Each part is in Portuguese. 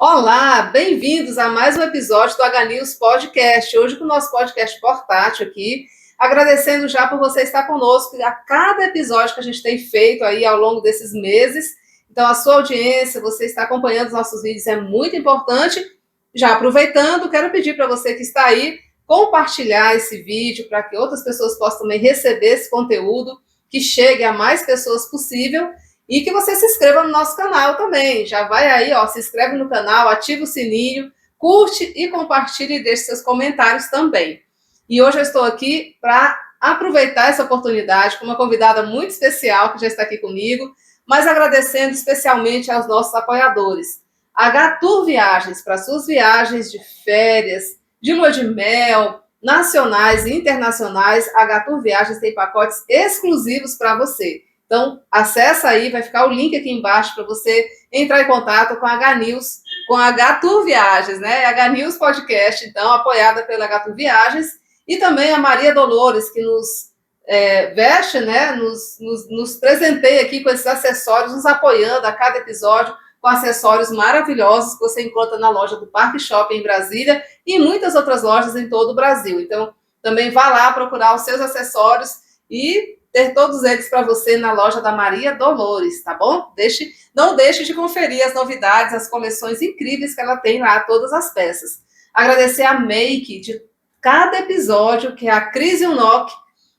Olá, bem-vindos a mais um episódio do H-News Podcast. Hoje com o nosso podcast portátil aqui, agradecendo já por você estar conosco a cada episódio que a gente tem feito aí ao longo desses meses. Então, a sua audiência, você está acompanhando os nossos vídeos, é muito importante. Já aproveitando, quero pedir para você que está aí, compartilhar esse vídeo para que outras pessoas possam também receber esse conteúdo, que chegue a mais pessoas possível. E que você se inscreva no nosso canal também. Já vai aí, ó, se inscreve no canal, ativa o sininho, curte e compartilhe e deixe seus comentários também. E hoje eu estou aqui para aproveitar essa oportunidade com uma convidada muito especial que já está aqui comigo, mas agradecendo especialmente aos nossos apoiadores. H-Tour Viagens, para suas viagens de férias, de lua de mel, nacionais e internacionais, H-Tour Viagens tem pacotes exclusivos para você. Então, acessa aí, vai ficar o link aqui embaixo para você entrar em contato com a H-News, com a H-Tour Viagens, né? H-News Podcast, então, apoiada pela H-Tour Viagens, e também a Maria Dolores, que nos veste, né? Nos presenteia aqui com esses acessórios, nos apoiando a cada episódio com acessórios maravilhosos que você encontra na loja do Parque Shopping em Brasília e muitas outras lojas em todo o Brasil. Então, também vá lá procurar os seus acessórios e ter todos eles para você na loja da Maria Dolores, tá bom? Não deixe de conferir as novidades, as coleções incríveis que ela tem lá, todas as peças. Agradecer a make de cada episódio, que é a Cris Unok,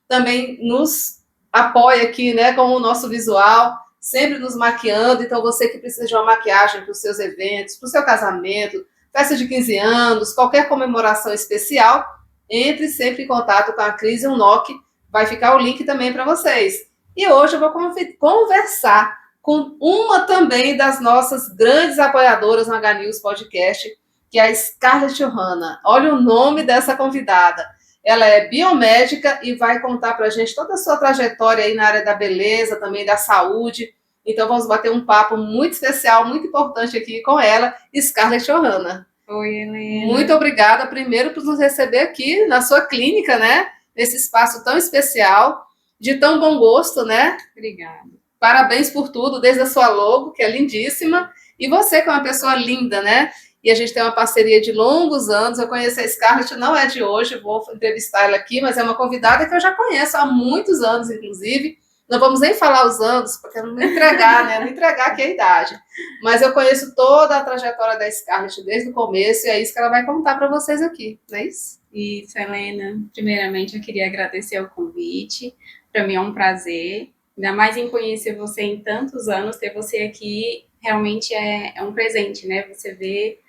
também nos apoia aqui, né, com o nosso visual, sempre nos maquiando. Então, você que precisa de uma maquiagem para os seus eventos, para o seu casamento, festa de 15 anos, qualquer comemoração especial, entre sempre em contato com a Cris Unok. Vai ficar o link também para vocês. E hoje eu vou conversar com uma também das nossas grandes apoiadoras no H-News Podcast, que é a Scarlett Johanna. Olha o nome dessa convidada. Ela é biomédica e vai contar para a gente toda a sua trajetória aí na área da beleza, também da saúde. Então vamos bater um papo muito especial, muito importante aqui com ela, Scarlett Johanna. Oi, Helena. Muito obrigada, primeiro, por nos receber aqui na sua clínica, né? Nesse espaço tão especial, de tão bom gosto, né? Obrigada. Parabéns por tudo, desde a sua logo, que é lindíssima, e você que é uma pessoa linda, né? E a gente tem uma parceria de longos anos. Eu conheço a Scarlett, não é de hoje, vou entrevistar ela aqui, mas é uma convidada que eu já conheço há muitos anos, inclusive. Não vamos nem falar os anos, porque não entregar, né? Não entregar aqui a idade. Mas eu conheço toda a trajetória da Scarlett desde o começo, e é isso que ela vai contar para vocês aqui, não é isso? Isso, Helena. Primeiramente, eu queria agradecer o convite. Para mim é um prazer. Ainda mais em conhecer você em tantos anos, ter você aqui realmente é um presente, né? Você vê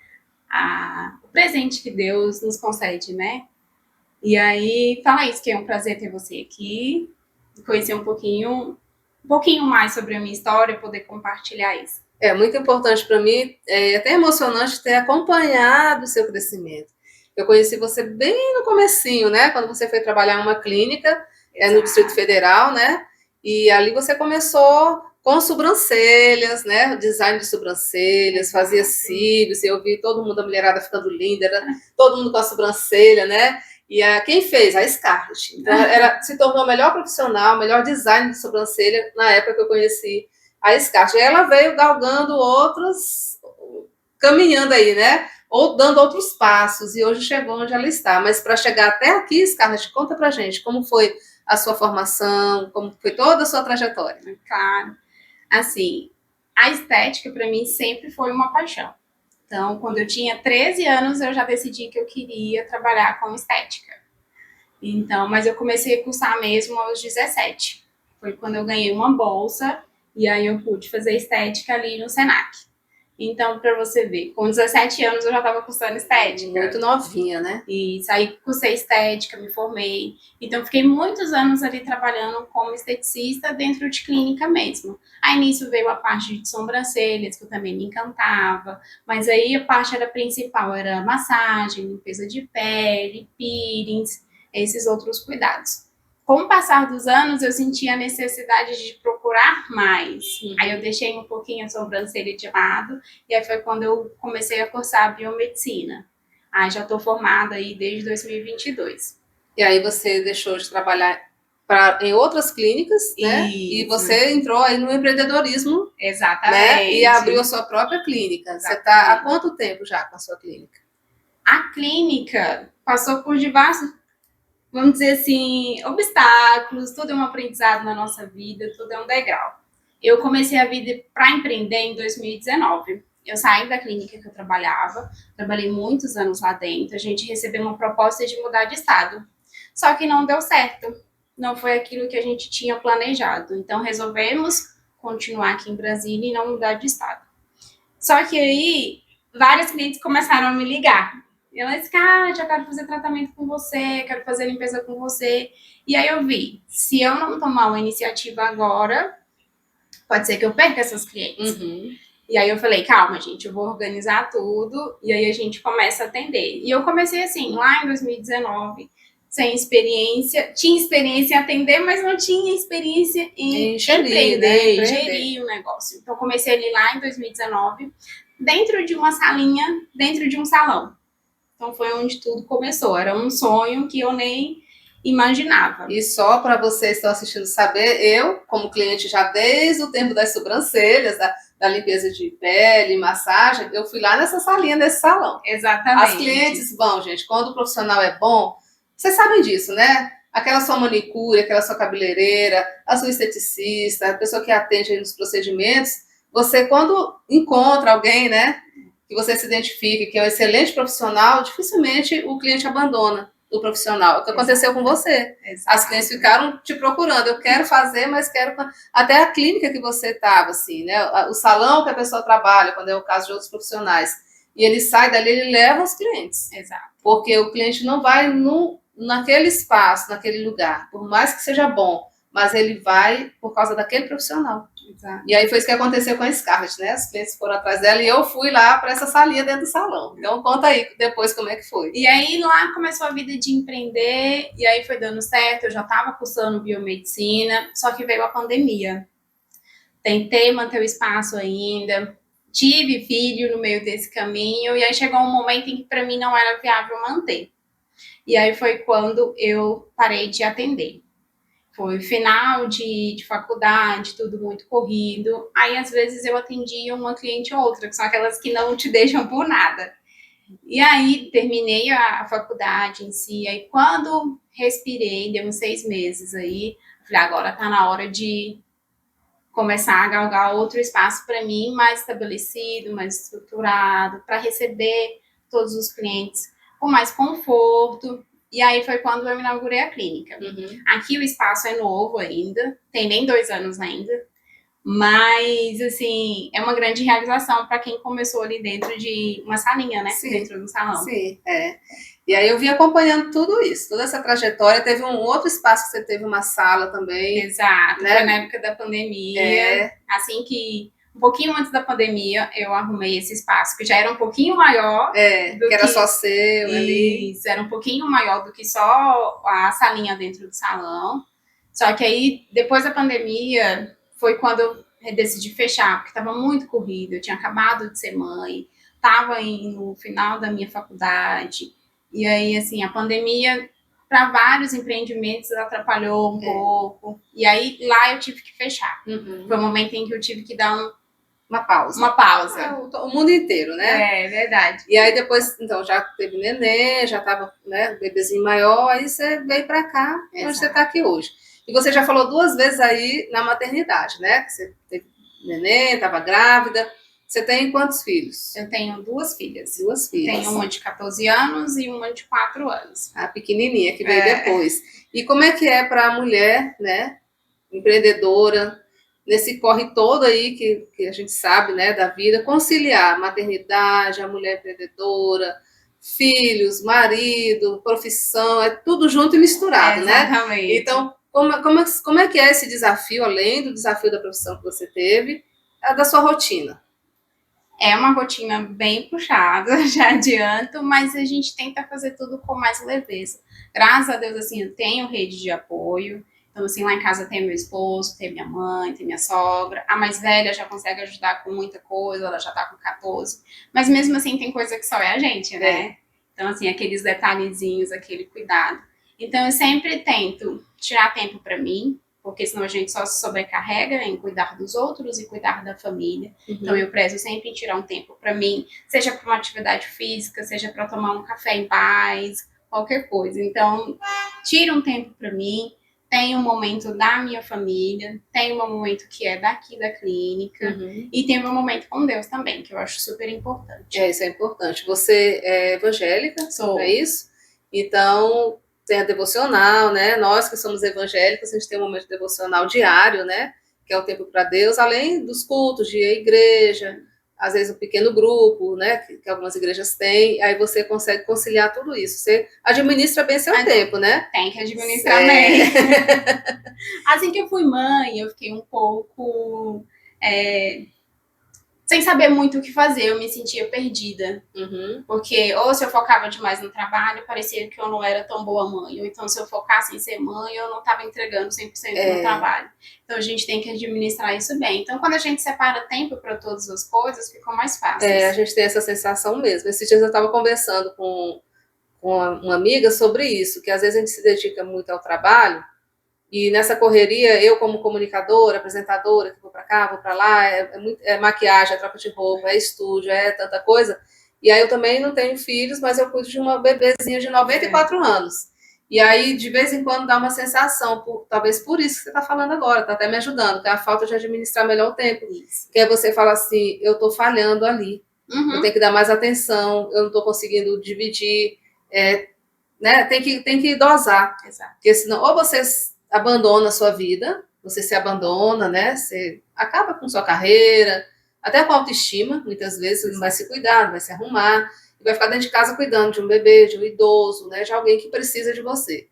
o presente que Deus nos concede, né? E aí, fala isso, que é um prazer ter você aqui, conhecer um pouquinho mais sobre a minha história, poder compartilhar isso. É muito importante para mim, é até emocionante ter acompanhado o seu crescimento. Eu conheci você bem no comecinho, né? Quando você foi trabalhar em uma clínica, no Distrito Federal, né? E ali você começou com sobrancelhas, né? Design de sobrancelhas, fazia cílios, eu vi todo mundo, a mulherada ficando linda, era todo mundo com a sobrancelha, né? E quem fez? A Scarlett. Então, se tornou a melhor profissional, melhor design de sobrancelha na época que eu conheci a Scarlett. Ela veio galgando outros, caminhando aí, né? Ou dando outros passos, e hoje chegou onde ela está. Mas para chegar até aqui, Scarlett, conta pra gente como foi a sua formação, como foi toda a sua trajetória. Claro. Assim, a estética para mim sempre foi uma paixão. Então, quando eu tinha 13 anos, eu já decidi que eu queria trabalhar com estética. Então, mas eu comecei a cursar mesmo aos 17. Foi quando eu ganhei uma bolsa e aí eu pude fazer estética ali no Senac. Então, para você ver, com 17 anos eu já estava cursando estética. Muito novinha, né? Isso, aí cursei estética, me formei. Então, fiquei muitos anos ali trabalhando como esteticista dentro de clínica mesmo. Aí, nisso veio a parte de sobrancelhas, que eu também me encantava. Mas aí, a parte era principal, era massagem, limpeza de pele, peelings, esses outros cuidados. Com o passar dos anos, eu senti a necessidade de procurar mais. Aí eu deixei um pouquinho a sobrancelha de lado, e aí foi quando eu comecei a cursar biomedicina. Aí já estou formada aí desde 2022. E aí você deixou de trabalhar em outras clínicas, né? E você entrou aí no empreendedorismo. Exatamente. Né? E abriu a sua própria clínica. Exatamente. Você está há quanto tempo já com a sua clínica? A clínica passou por diversos, vamos dizer assim, obstáculos, tudo é um aprendizado na nossa vida, tudo é um degrau. Eu comecei a vida para empreender em 2019. Eu saí da clínica que eu trabalhava, trabalhei muitos anos lá dentro, a gente recebeu uma proposta de mudar de estado. Só que não deu certo, não foi aquilo que a gente tinha planejado. Então resolvemos continuar aqui em Brasília e não mudar de estado. Só que aí, vários clientes começaram a me ligar. Eu disse, cara, já quero fazer tratamento com você, quero fazer limpeza com você. E aí eu vi, se eu não tomar uma iniciativa agora, pode ser que eu perca essas clientes. E aí eu falei, calma, gente, eu vou organizar tudo. E aí a gente começa a atender. E eu comecei assim, lá em 2019, sem experiência. Tinha experiência em atender, mas não tinha experiência em empreender, né? Gerir o negócio. Então comecei ali lá em 2019, dentro de uma salinha, dentro de um salão. Então foi onde tudo começou. Era um sonho que eu nem imaginava. E só para vocês que estão assistindo saber, eu, como cliente já desde o tempo das sobrancelhas, da limpeza de pele, massagem, eu fui lá nessa salinha, nesse salão. Exatamente. As clientes vão, gente, quando o profissional é bom, vocês sabem disso, né? Aquela sua manicure, aquela sua cabeleireira, a sua esteticista, a pessoa que atende aí nos procedimentos, você quando encontra alguém, né, que você se identifique, que é um excelente profissional, dificilmente o cliente abandona o profissional. O que aconteceu com você? As clientes ficaram te procurando. Eu quero fazer, mas quero... Até a clínica que você estava, assim, né? O salão que a pessoa trabalha, quando é o caso de outros profissionais. E ele sai dali, ele leva os clientes. Exato. Porque o cliente não vai naquele espaço, naquele lugar, por mais que seja bom, mas ele vai por causa daquele profissional. Exato. E aí foi isso que aconteceu com a Scarlett, né? Os clientes foram atrás dela e eu fui lá para essa salinha dentro do salão. Então conta aí depois como é que foi. E aí lá começou a vida de empreender, e aí foi dando certo, eu já estava cursando biomedicina, só que veio a pandemia. Tentei manter o espaço ainda, tive filho no meio desse caminho, e aí chegou um momento em que para mim não era viável manter. E aí foi quando eu parei de atender. Foi final de faculdade, tudo muito corrido. Aí, às vezes, eu atendia uma cliente ou outra, que são aquelas que não te deixam por nada. E aí, terminei a faculdade em si. Aí, quando respirei, deu uns 6 meses aí, falei, agora tá na hora de começar a galgar outro espaço para mim, mais estabelecido, mais estruturado, para receber todos os clientes com mais conforto. E aí foi quando eu inaugurei a clínica. Aqui o espaço é novo ainda, tem nem 2 anos ainda, mas, assim, é uma grande realização para quem começou ali dentro de uma salinha, né? Sim. Dentro do salão. Sim, é. E aí eu vim acompanhando tudo isso, toda essa trajetória. Teve um outro espaço que você teve uma sala também. Exato, né? Foi na época da pandemia. Assim que, um pouquinho antes da pandemia, eu arrumei esse espaço, que já era um pouquinho maior. Que era só seu ali. Isso, era um pouquinho maior do que só a salinha dentro do salão. Só que aí, depois da pandemia, foi quando eu decidi fechar, porque estava muito corrido. Eu tinha acabado de ser mãe, estava no final da minha faculdade. E aí, assim, a pandemia, para vários empreendimentos, atrapalhou um pouco. E aí, lá eu tive que fechar. Foi o momento em que eu tive que dar uma pausa. Uma pausa. O mundo inteiro, né? É verdade. E aí depois, então, já teve neném, já tava, né, bebezinho maior, aí você veio para cá, onde você está aqui hoje. E você já falou 2 vezes aí na maternidade, né? Que você teve neném, estava grávida. Você tem quantos filhos? Eu tenho 2 filhas. 2 filhas. Tenho uma de 14 anos e uma de 4 anos. A pequenininha que veio depois. E como é que é para a mulher, né, empreendedora, nesse corre todo aí que a gente sabe, né, da vida, conciliar a maternidade, a mulher empreendedora, filhos, marido, profissão, é tudo junto e misturado, né? Exatamente. Então, como é que é esse desafio, além do desafio da profissão que você teve, da sua rotina? É uma rotina bem puxada, já adianto, mas a gente tenta fazer tudo com mais leveza. Graças a Deus, assim, eu tenho rede de apoio. Então, assim, lá em casa tem meu esposo, tem minha mãe, tem minha sogra. A mais velha já consegue ajudar com muita coisa, ela já tá com 14. Mas mesmo assim, tem coisa que só é a gente, né? Então, assim, aqueles detalhezinhos, aquele cuidado. Então, eu sempre tento tirar tempo para mim, porque senão a gente só se sobrecarrega em cuidar dos outros e cuidar da família. Então, eu prezo sempre em tirar um tempo para mim, seja para uma atividade física, seja para tomar um café em paz, qualquer coisa. Então, tira um tempo para mim, tem um momento da minha família, tem um momento que é daqui da clínica, e tem um momento com Deus também, que eu acho super importante. Isso é importante. Você é evangélica, Sou. é isso? Então, tem a devocional, né? Nós que somos evangélicos, a gente tem um momento devocional diário, né? Que é o tempo para Deus, além dos cultos de igreja, às vezes um pequeno grupo, né? Que algumas igrejas têm, aí você consegue conciliar tudo isso. Você administra bem seu tempo, né? Tem que administrar bem. Assim que eu fui mãe, eu fiquei um pouco sem saber muito o que fazer, eu me sentia perdida. Porque ou se eu focava demais no trabalho, parecia que eu não era tão boa mãe. Ou então se eu focasse em ser mãe, eu não estava entregando 100% no trabalho. Então a gente tem que administrar isso bem. Então quando a gente separa tempo para todas as coisas, ficou mais fácil. A gente tem essa sensação mesmo. Esses dias eu estava conversando com uma amiga sobre isso, que às vezes a gente se dedica muito ao trabalho, e nessa correria, eu como comunicadora, apresentadora, que vou para cá, vou para lá, é maquiagem, é troca de roupa, é estúdio, é tanta coisa. E aí eu também não tenho filhos, mas eu cuido de uma bebezinha de 94 anos. E aí, de vez em quando, dá uma sensação, talvez por isso que você está falando agora, está até me ajudando, que é a falta de administrar melhor o tempo. Isso. Que aí você fala assim, eu estou falhando ali, eu tenho que dar mais atenção, eu não estou conseguindo dividir, né? Tem que dosar. Exato. Porque senão, ou você abandona a sua vida, você se abandona, né? Você acaba com sua carreira, até com a autoestima, muitas vezes você não vai se cuidar, não vai se arrumar, e vai ficar dentro de casa cuidando de um bebê, de um idoso, né? De alguém que precisa de você.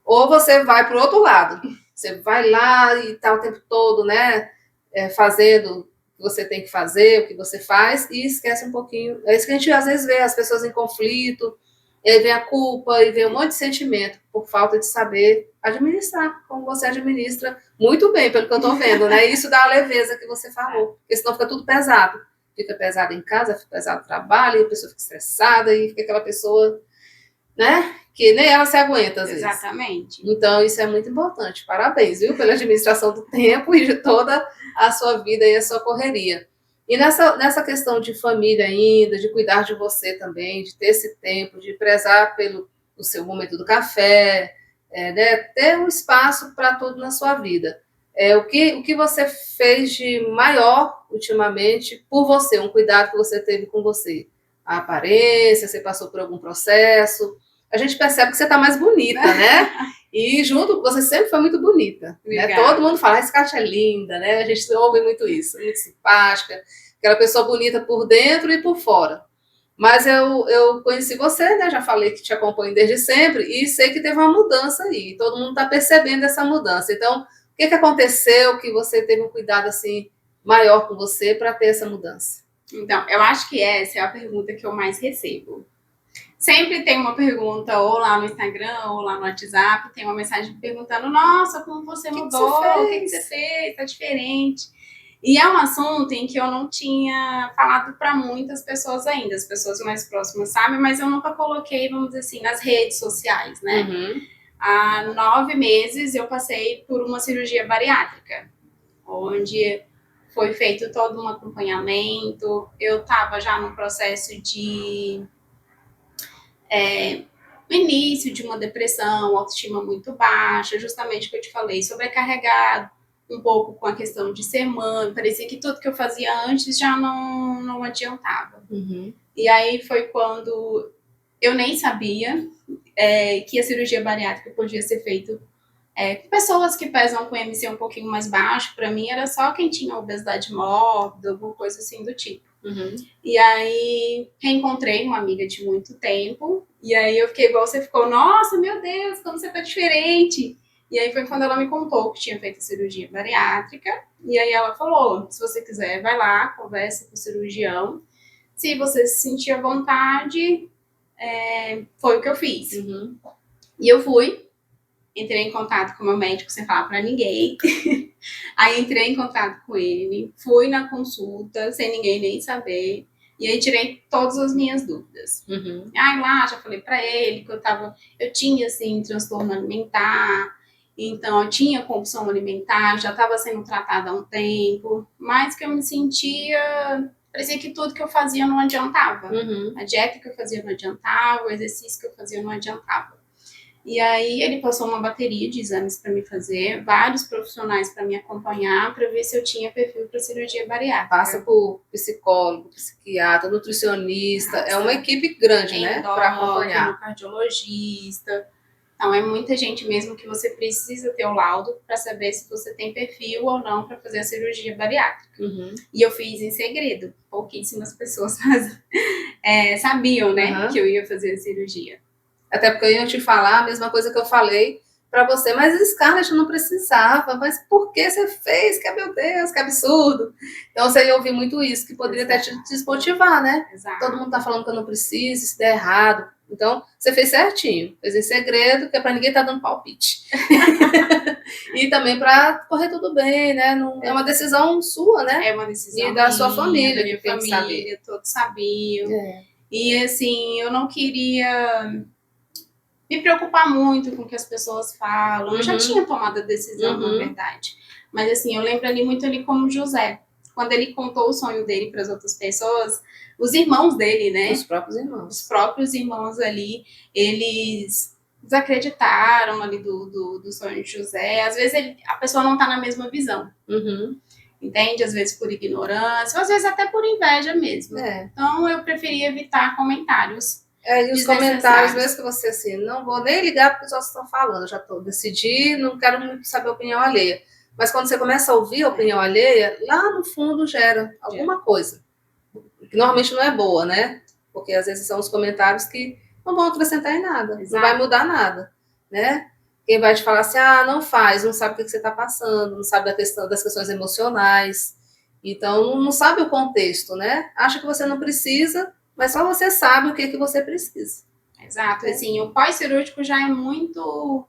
Ou você vai para o outro lado, você vai lá e tá o tempo todo, né? Fazendo o que você tem que fazer, o que você faz, e esquece um pouquinho. É isso que a gente às vezes vê as pessoas em conflito, e aí vem a culpa, e vem um monte de sentimento por falta de saber administrar, como você administra muito bem, pelo que eu estou vendo, né? Isso dá a leveza que você falou, porque senão fica tudo pesado. Fica pesado em casa, fica pesado no trabalho, e a pessoa fica estressada, e fica aquela pessoa, né? Que nem ela se aguenta, às vezes. Exatamente. Então, isso é muito importante. Parabéns, viu? Pela administração do tempo e de toda a sua vida e a sua correria. E nessa questão de família ainda, de cuidar de você também, de ter esse tempo, de prezar pelo seu momento do café, né, ter um espaço para tudo na sua vida. O que você fez de maior ultimamente por você, um cuidado que você teve com você? A aparência, você passou por algum processo? A gente percebe que você está mais bonita, né? E junto, você sempre foi muito bonita. Né? Todo mundo fala, essa Kátia é linda, né? A gente ouve muito isso, muito simpática, aquela pessoa bonita por dentro e por fora. Mas eu conheci você, né? Já falei que te acompanho desde sempre e sei que teve uma mudança aí. Todo mundo está percebendo essa mudança. Então, o que aconteceu que você teve um cuidado assim maior com você para ter essa mudança? Então, eu acho que essa é a pergunta que eu mais recebo. Sempre tem uma pergunta, ou lá no Instagram, ou lá no WhatsApp, tem uma mensagem perguntando, nossa, como você mudou, o que você fez, tá diferente. E é um assunto em que eu não tinha falado para muitas pessoas ainda, as pessoas mais próximas sabem, mas eu nunca coloquei, vamos dizer assim, nas redes sociais, né? Há 9 meses eu passei por uma cirurgia bariátrica, onde foi feito todo um acompanhamento, eu estava já no processo de no início de uma depressão, autoestima muito baixa, justamente o que eu te falei, sobrecarregado, um pouco com a questão de ser mãe, parecia que tudo que eu fazia antes já não adiantava. E aí foi quando eu nem sabia que a cirurgia bariátrica podia ser feita com pessoas que pesam com MC um pouquinho mais baixo. Para mim era só quem tinha obesidade mórbida, alguma coisa assim do tipo. E aí reencontrei uma amiga de muito tempo, e aí eu fiquei igual você ficou, nossa, meu Deus, como você tá diferente. E aí foi quando ela me contou que tinha feito a cirurgia bariátrica, e aí ela falou, se você quiser, vai lá, conversa com o cirurgião, se você se sentir à vontade, foi o que eu fiz. E eu fui, entrei em contato com o meu médico sem falar pra ninguém. Aí entrei em contato com ele, fui na consulta, sem ninguém nem saber. E aí tirei todas as minhas dúvidas. Uhum. Aí lá já falei pra ele que eu tinha assim transtorno alimentar, então eu tinha compulsão alimentar, já estava sendo tratada há um tempo, mas que eu me sentia, parecia que tudo que eu fazia não adiantava. Uhum. A dieta que eu fazia não adiantava, o exercício que eu fazia não adiantava. E aí ele passou uma bateria de exames para me fazer, vários profissionais para me acompanhar, para ver se eu tinha perfil para cirurgia bariátrica. Passa por psicólogo, psiquiatra, nutricionista, é uma equipe grande, né, para acompanhar. Cardiologista. Então é muita gente mesmo que você precisa ter o laudo para saber se você tem perfil ou não para fazer a cirurgia bariátrica. Uhum. E eu fiz em segredo, pouquíssimas pessoas sabiam, né, que eu ia fazer a cirurgia. Até porque eu ia te falar a mesma coisa que eu falei para você, mas Scarlett não precisava, mas por que você fez? Que meu Deus, que absurdo. Então você ia ouvir muito isso, que poderia até te desmotivar, né? Exato. Todo mundo tá falando que eu não preciso, se der errado. Então você fez certinho, fez em segredo, que é para ninguém tá dando palpite. E também para correr tudo bem, né? Não, é uma decisão sua, né? É uma decisão e da sua minha, família, da minha que tem família, que saber. todos sabiam. E assim, eu não queria me preocupar muito com o que as pessoas falam. Eu já tinha tomado a decisão, na verdade. Mas assim, eu lembro ali muito ali como José. Quando ele contou o sonho dele para as outras pessoas, os irmãos dele, né? Os próprios irmãos. Os próprios irmãos ali, eles desacreditaram ali do sonho de José. Às vezes a pessoa não está na mesma visão. Entende? Às vezes por ignorância, às vezes até por inveja mesmo. Então eu preferi evitar comentários. E os comentários, mesmo que você assim, não vou nem ligar porque os outros estão falando, já decidi, não quero muito saber a opinião alheia. Mas quando você começa a ouvir a opinião alheia, lá no fundo gera alguma coisa. Que normalmente não é boa, né? Porque às vezes são os comentários que não vão acrescentar em nada, não vai mudar nada, né? Quem vai te falar assim, não faz, não sabe o que você está passando, não sabe das questões emocionais, então não sabe o contexto, né? Acha que você não precisa, mas só você sabe o que você precisa. Exato, assim, o pós-cirúrgico já é muito,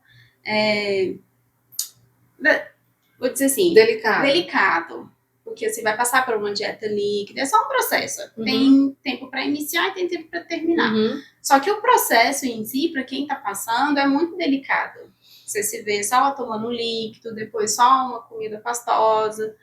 vou dizer assim, delicado. Porque você vai passar por uma dieta líquida, é só um processo. Tem tempo para iniciar e tem tempo para terminar. Só que o processo em si, para quem está passando, é muito delicado. Você se vê só tomando líquido, depois só uma comida pastosa.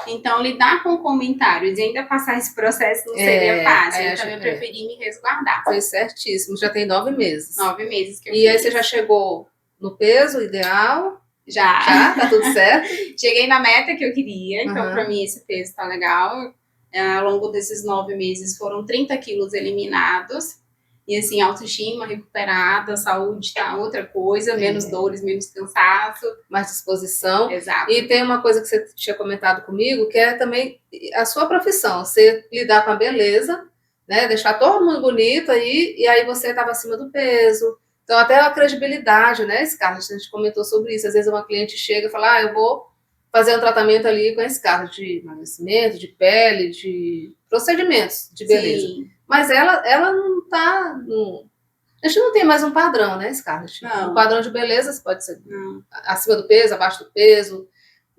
Então, lidar com comentários e ainda passar esse processo não seria fácil. Então, eu preferi me resguardar. Foi certíssimo. Já tem 9 meses. 9 meses que eu fiz. E aí você já chegou no peso ideal? Já? Tá tudo certo? Cheguei na meta que eu queria. Então, pra mim, esse peso tá legal. Ao longo desses 9 meses, foram 30 quilos eliminados. E assim, autoestima recuperada, saúde tá outra coisa, menos dores, menos cansaço. Mais disposição. Exato. E tem uma coisa que você tinha comentado comigo, que é também a sua profissão. Você lidar com a beleza, né? Deixar todo mundo bonito aí, e aí você estava acima do peso. Então, até a credibilidade, né, Scarlett? A gente comentou sobre isso. Às vezes uma cliente chega e fala, eu vou fazer um tratamento ali com a Scarlett de emagrecimento, de pele, de procedimentos de beleza. Sim. Mas ela não está... A gente não tem mais um padrão, né, Scarlett? Não. Um padrão de beleza pode ser acima do peso, abaixo do peso,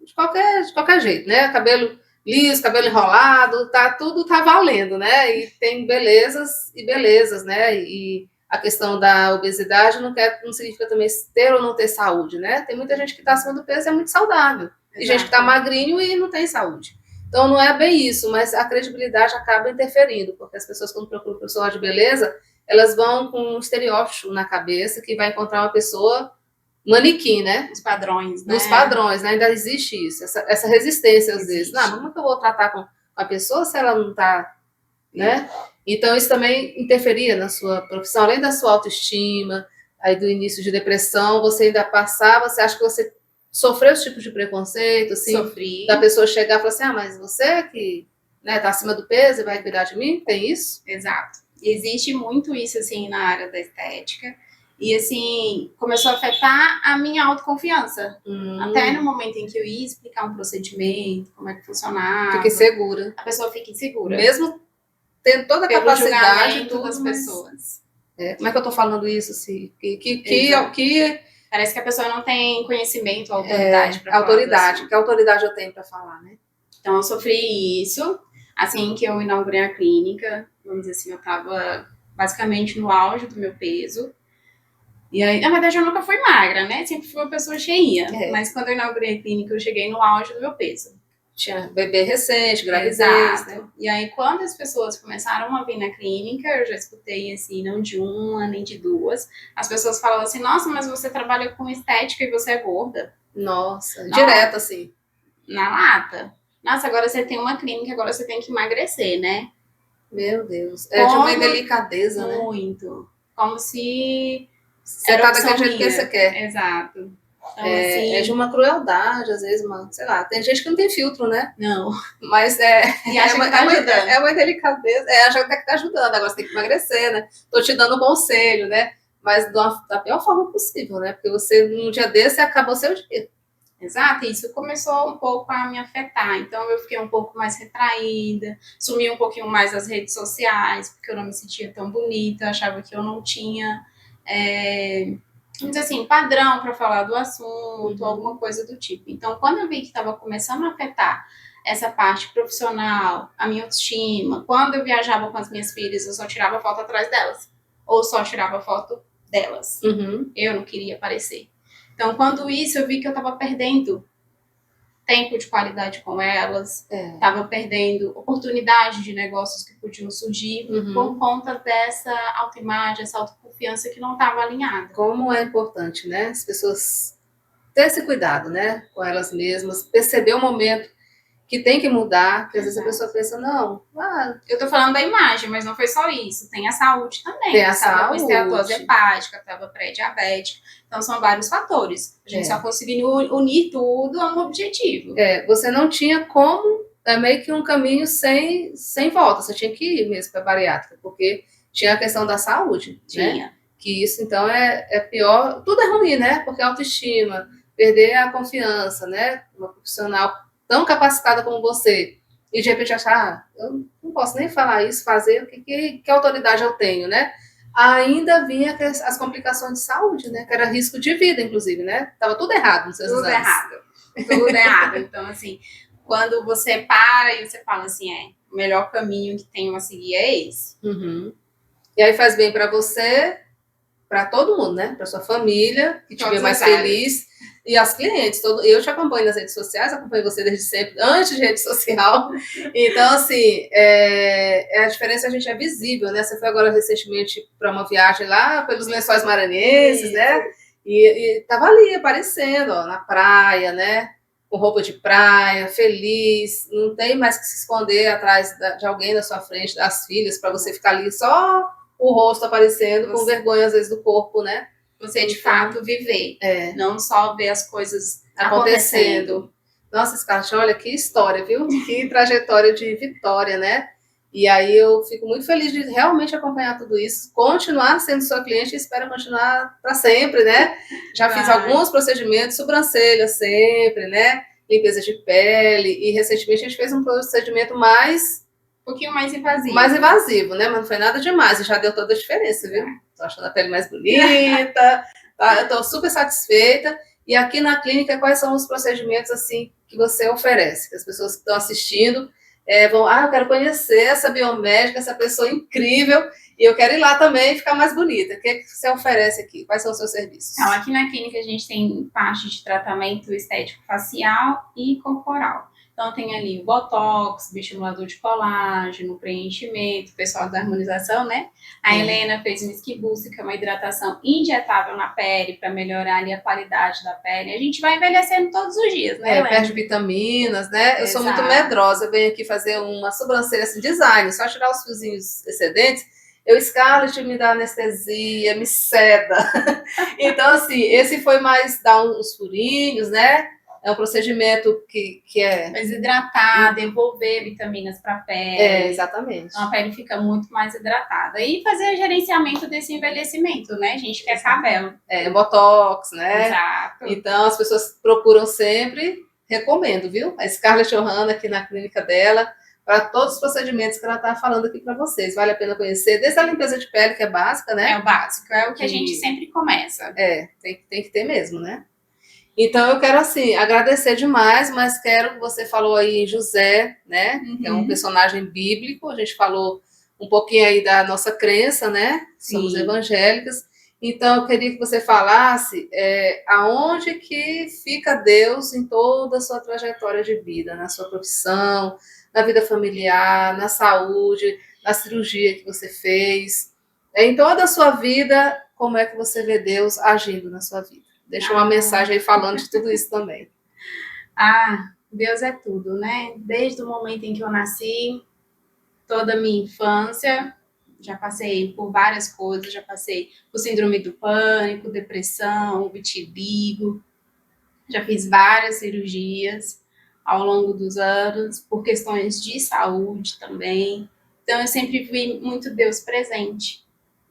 de qualquer jeito, né? Cabelo liso, cabelo enrolado, tudo tá valendo, né? E tem belezas e belezas, né? E a questão da obesidade não significa também ter ou não ter saúde, né? Tem muita gente que está acima do peso e é muito saudável. E gente que está magrinho e não tem saúde. Então, não é bem isso, mas a credibilidade acaba interferindo, porque as pessoas, quando procuram um profissional de beleza, elas vão com um estereótipo na cabeça que vai encontrar uma pessoa manequim, né? Os padrões, né? Nos padrões, né? Ainda existe isso, essa resistência às vezes. Não, como é que eu vou tratar com a pessoa se ela não está, né? Então, isso também interferia na sua profissão, além da sua autoestima, aí do início de depressão, você ainda passava, você acha que você sofreu esse tipo de preconceito, assim? Sofri. Da pessoa chegar e falar assim, mas você que tá acima do peso e vai cuidar de mim? Tem isso? Exato. Existe muito isso, assim, na área da estética. E, assim, começou a afetar a minha autoconfiança. Até no momento em que eu ia explicar um procedimento, como é que funcionava. Fica insegura. A pessoa fica insegura. Mesmo tendo toda a capacidade das pessoas. Como é que eu tô falando isso? Assim? Parece que a pessoa não tem conhecimento, autoridade para falar. Autoridade. Que autoridade eu tenho para falar, né? Então, eu sofri isso. Assim que eu inaugurei a clínica, vamos dizer assim, eu estava basicamente no auge do meu peso. E aí, na verdade, eu nunca fui magra, né? Sempre fui uma pessoa cheinha. Mas quando eu inaugurei a clínica, eu cheguei no auge do meu peso. Tinha bebê recente, gravidez, Exato. né? E aí, quando as pessoas começaram a vir na clínica, eu já escutei, assim, não de uma, nem de duas. As pessoas falavam assim, nossa, mas você trabalha com estética e você é gorda. Nossa, direto assim. Na lata. Nossa, agora você tem uma clínica, agora você tem que emagrecer, né? Meu Deus. É de uma delicadeza, né? Muito. Como se... Você tá daquele jeito que você quer. Exato. Então, É de uma crueldade, às vezes, mano. Sei lá, tem gente que não tem filtro, né? Não. Mas E acha que tá ajudando. É uma delicadeza. Acha até que tá ajudando. Agora você tem que emagrecer, né? Tô te dando um conselho, né? Mas da pior forma possível, né? Porque você, num dia desse, acabou seu dia. Exato, e isso começou um pouco a me afetar. Então eu fiquei um pouco mais retraída, sumi um pouquinho mais das redes sociais, porque eu não me sentia tão bonita, achava que eu não tinha, vamos dizer assim, padrão para falar do assunto, alguma coisa do tipo. Então, quando eu vi que estava começando a afetar essa parte profissional, a minha autoestima, quando eu viajava com as minhas filhas, eu só tirava foto atrás delas, ou só tirava foto delas. Eu não queria aparecer. Então, quando isso, eu vi que eu estava perdendo tempo de qualidade com elas, estava perdendo oportunidade de negócios que podiam surgir por conta dessa autoimagem, essa autoconfiança que não estava alinhada. Como é importante, né? As pessoas ter esse cuidado, né? Com elas mesmas, perceber o momento que tem que mudar, porque às vezes a pessoa pensa, não, eu tô falando da imagem, mas não foi só isso, tem a saúde também. Tem a tava saúde. com esteatose hepática, tava pré-diabética, então são vários fatores. A gente só conseguiu unir tudo a um objetivo. Você não tinha como, meio que um caminho sem volta, você tinha que ir mesmo para a bariátrica, porque tinha a questão da saúde, né? Que isso, então, é pior, tudo é ruim, né? Porque a autoestima, perder a confiança, né? Uma profissional tão capacitada como você, e de repente achar, eu não posso nem falar isso, fazer, que autoridade eu tenho, né? Ainda vinha as complicações de saúde, né? Que era risco de vida, inclusive, né? Tava tudo errado nos seus exames. Tudo errado. Então, assim, quando você para e você fala assim, o melhor caminho que tenho a seguir é esse. E aí faz bem para você, para todo mundo, né? Para sua família, que te vê mais feliz. E as clientes, eu te acompanho nas redes sociais, acompanho você desde sempre, antes de rede social. Então, assim, a diferença a gente é visível, né? Você foi agora recentemente para uma viagem lá pelos Lençóis Maranhenses, né? E tava ali aparecendo, ó, na praia, né? Com roupa de praia, feliz, não tem mais que se esconder atrás de alguém na sua frente, das filhas, para você ficar ali só o rosto aparecendo, com vergonha às vezes do corpo, né? Você de fato viver, não só ver as coisas acontecendo. Nossa, Scarlett, olha que história, viu? Que trajetória de vitória, né? E aí eu fico muito feliz de realmente acompanhar tudo isso, continuar sendo sua cliente e espero continuar para sempre, né? Já fiz alguns procedimentos, sobrancelha sempre, né? Limpeza de pele, e recentemente a gente fez um procedimento um pouquinho mais invasivo. Mais invasivo, né? Mas não foi nada demais, e já deu toda a diferença, viu? Tô achando a pele mais bonita, tá? Eu tô super satisfeita. E aqui na clínica, quais são os procedimentos, assim, que você oferece? Que as pessoas que estão assistindo vão, eu quero conhecer essa biomédica, essa pessoa incrível, e eu quero ir lá também e ficar mais bonita. O que você oferece aqui? Quais são os seus serviços? Então, aqui na clínica a gente tem parte de tratamento estético facial e corporal. Então, tem ali o botox, estimulador de colágeno, preenchimento, o pessoal da harmonização, né? A Helena fez um Skin Boost, que é uma hidratação injetável na pele, para melhorar ali a qualidade da pele. A gente vai envelhecendo todos os dias, né, Helena? Perde vitaminas, né? Eu sou muito medrosa, eu venho aqui fazer uma sobrancelha assim, design, só tirar os fiozinhos excedentes, Scarlett me dá anestesia, me seda. Então, assim, esse foi mais dar uns furinhos, né? É um procedimento que é... mais hidratar, devolver vitaminas para a pele. Exatamente. Então a pele fica muito mais hidratada. E fazer o gerenciamento desse envelhecimento, né? A gente quer cabelo. Botox, né? Exato. Então as pessoas procuram sempre, recomendo, viu? A Scarlett Johanna aqui na clínica dela, para todos os procedimentos que ela está falando aqui para vocês. Vale a pena conhecer, desde a limpeza de pele, que é básica, né? É o básico, é o que a gente sempre começa. Tem que ter mesmo, né? Então, eu quero, assim, agradecer demais, mas quero que você falou aí em José, né? Que é um personagem bíblico. A gente falou um pouquinho aí da nossa crença, né? Somos Sim. evangélicas. Então, eu queria que você falasse aonde que fica Deus em toda a sua trajetória de vida, na sua profissão, na vida familiar, na saúde, na cirurgia que você fez. Em toda a sua vida, como é que você vê Deus agindo na sua vida? Deixa uma mensagem aí falando de tudo isso também. Deus é tudo, né? Desde o momento em que eu nasci, toda a minha infância, já passei por várias coisas, já passei por síndrome do pânico, depressão, vitiligo, já fiz várias cirurgias ao longo dos anos, por questões de saúde também. Então, eu sempre vi muito Deus presente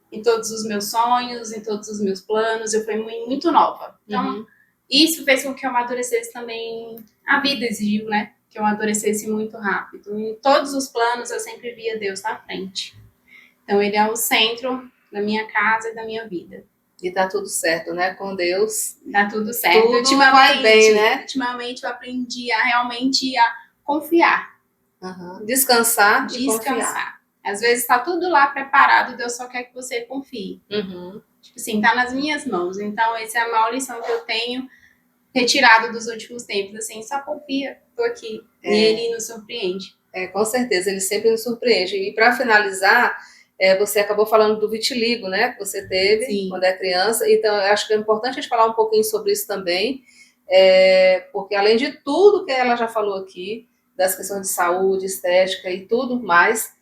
em todos os meus sonhos, em todos os meus planos. Eu fui muito nova. Então, isso fez com que eu amadurecesse também. A vida exigiu, né? Que eu amadurecesse muito rápido. Em todos os planos, eu sempre via Deus na frente. Então, ele é o centro da minha casa e da minha vida. E tá tudo certo, né? Com Deus. Dá tudo certo. Tudo vai bem, né? Ultimamente, eu aprendi a realmente confiar. Descansar e confiar. Às vezes está tudo lá preparado, Deus só quer que você confie. Tipo assim, tá nas minhas mãos. Então, essa é a maior lição que eu tenho retirado dos últimos tempos. Assim, só confia, tô aqui. E ele nos surpreende. Com certeza, ele sempre nos surpreende. E para finalizar, você acabou falando do vitiligo, né? Que você teve quando é criança. Então, eu acho que é importante a gente falar um pouquinho sobre isso também. Porque além de tudo que ela já falou aqui, das questões de saúde, estética e tudo mais,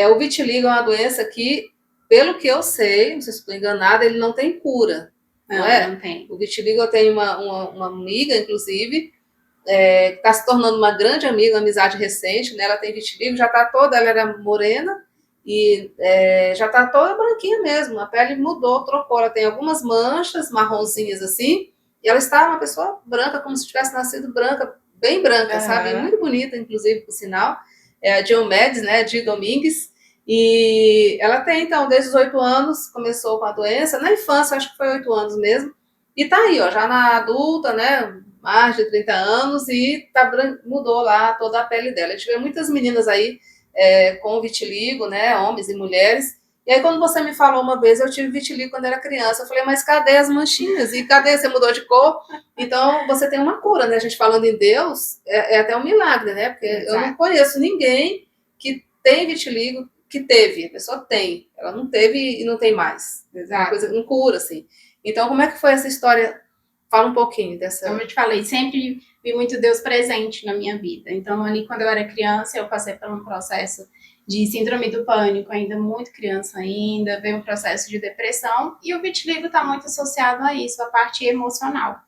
o vitiligo é uma doença que, pelo que eu sei, não sei se estou enganada, ele não tem cura. Não tem. O vitiligo, eu tenho uma amiga, inclusive, que está se tornando uma grande amiga, uma amizade recente, né? Ela tem vitiligo, já está toda, ela era morena, e já está toda branquinha mesmo, a pele mudou, trocou, ela tem algumas manchas marronzinhas assim, e ela está uma pessoa branca, como se tivesse nascido branca, bem branca, sabe? Muito bonita, inclusive, por sinal. É a Diomedes, né? Di Domingues. E ela tem, então, desde os 8 anos, começou com a doença, na infância, acho que foi 8 anos mesmo, e tá aí, ó, já na adulta, né? Mais de 30 anos, e mudou lá toda a pele dela. A gente vê muitas meninas aí com vitiligo, né? Homens e mulheres. E aí, quando você me falou uma vez, eu tive vitiligo quando era criança. Eu falei, mas cadê as manchinhas? E cadê? Você mudou de cor? Então, você tem uma cura, né? A gente falando em Deus, é até um milagre, né? Porque eu não conheço ninguém que tem vitiligo, que teve. A pessoa tem. Ela não teve e não tem mais. Uma coisa, não cura, assim. Então, como é que foi essa história? Fala um pouquinho dessa... Como eu te falei, sempre vi muito Deus presente na minha vida. Então, ali, quando eu era criança, eu passei por um processo de síndrome do pânico, ainda muito criança ainda, veio um processo de depressão, e o vitiligo está muito associado a isso, a parte emocional.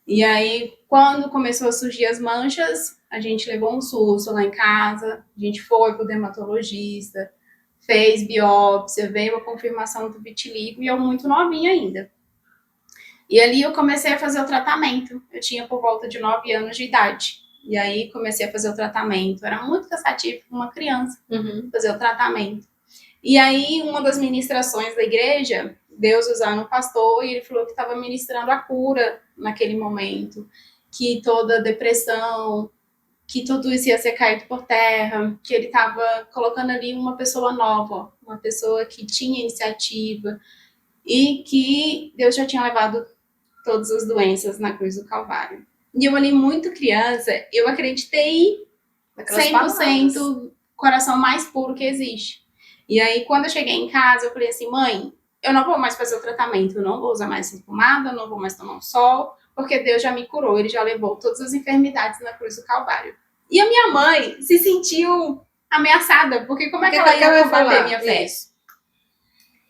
E aí, quando começou a surgir as manchas, a gente levou um susto lá em casa, a gente foi pro dermatologista, fez biópsia, veio a confirmação do vitiligo, e eu muito novinha ainda. E ali eu comecei a fazer o tratamento. Eu tinha por volta de 9 anos de idade. E aí comecei a fazer o tratamento. Era muito cansativo para uma criança fazer o tratamento. E aí uma das ministrações da igreja, Deus usando o pastor, e ele falou que estava ministrando a cura naquele momento. Que toda depressão, que tudo isso ia ser caído por terra, que ele estava colocando ali uma pessoa nova, uma pessoa que tinha iniciativa, e que Deus já tinha levado todas as doenças na cruz do Calvário. E eu ali muito criança, eu acreditei 100%, coração mais puro que existe. E aí, quando eu cheguei em casa, eu falei assim, mãe, eu não vou mais fazer o tratamento, eu não vou usar mais pomada, eu não vou mais tomar um sol, porque Deus já me curou, ele já levou todas as enfermidades na cruz do Calvário. E a minha mãe se sentiu ameaçada, porque como é que ela ia combater minha fé? Isso.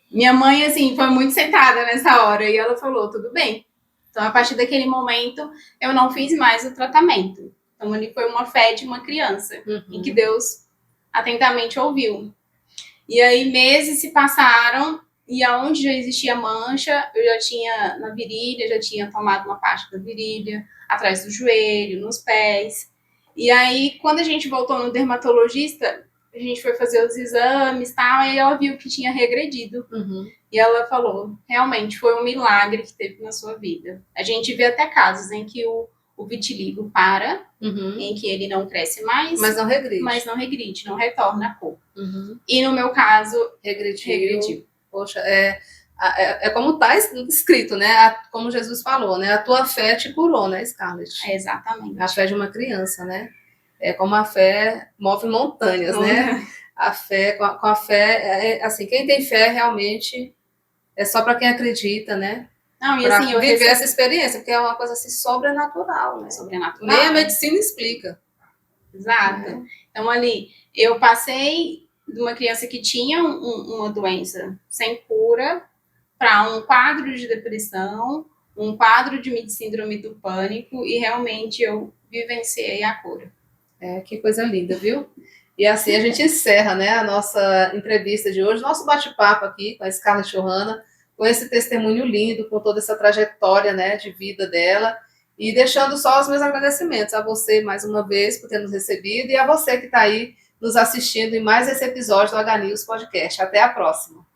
Minha mãe, assim, foi muito sentada nessa hora, e ela falou, tudo bem. Então, a partir daquele momento, eu não fiz mais o tratamento. Então, ali foi uma fé de uma criança, em que Deus atentamente ouviu. E aí, meses se passaram, e aonde já existia mancha, eu já tinha na virilha, já tinha tomado uma parte da virilha, atrás do joelho, nos pés. E aí, quando a gente voltou no dermatologista, a gente foi fazer os exames e tal, e ela viu que tinha regredido. E ela falou, realmente foi um milagre que teve na sua vida. A gente vê até casos em que o vitiligo para, em que ele não cresce mais, mas não regride, não retorna a cor. E no meu caso, regrediu. Poxa, é como está escrito, né? Como Jesus falou, né? A tua fé te curou, né, Scarlett? Exatamente. A fé de uma criança, né? É como a fé move montanhas, né? A fé, com a fé, assim, quem tem fé realmente é só para quem acredita, né? Não, e pra assim, eu viver essa experiência, porque é uma coisa assim sobrenatural, né? Sobrenatural. Nem a medicina explica. Exato. Então, ali, eu passei de uma criança que tinha uma doença sem cura para um quadro de depressão, um quadro de síndrome do pânico, e realmente eu vivenciei a cura. Que coisa linda, viu? E assim a gente encerra, né, a nossa entrevista de hoje, nosso bate-papo aqui com a Scarlett Johanna, com esse testemunho lindo, com toda essa trajetória, né, de vida dela, e deixando só os meus agradecimentos a você mais uma vez por ter nos recebido e a você que está aí nos assistindo em mais esse episódio do H News Podcast. Até a próxima.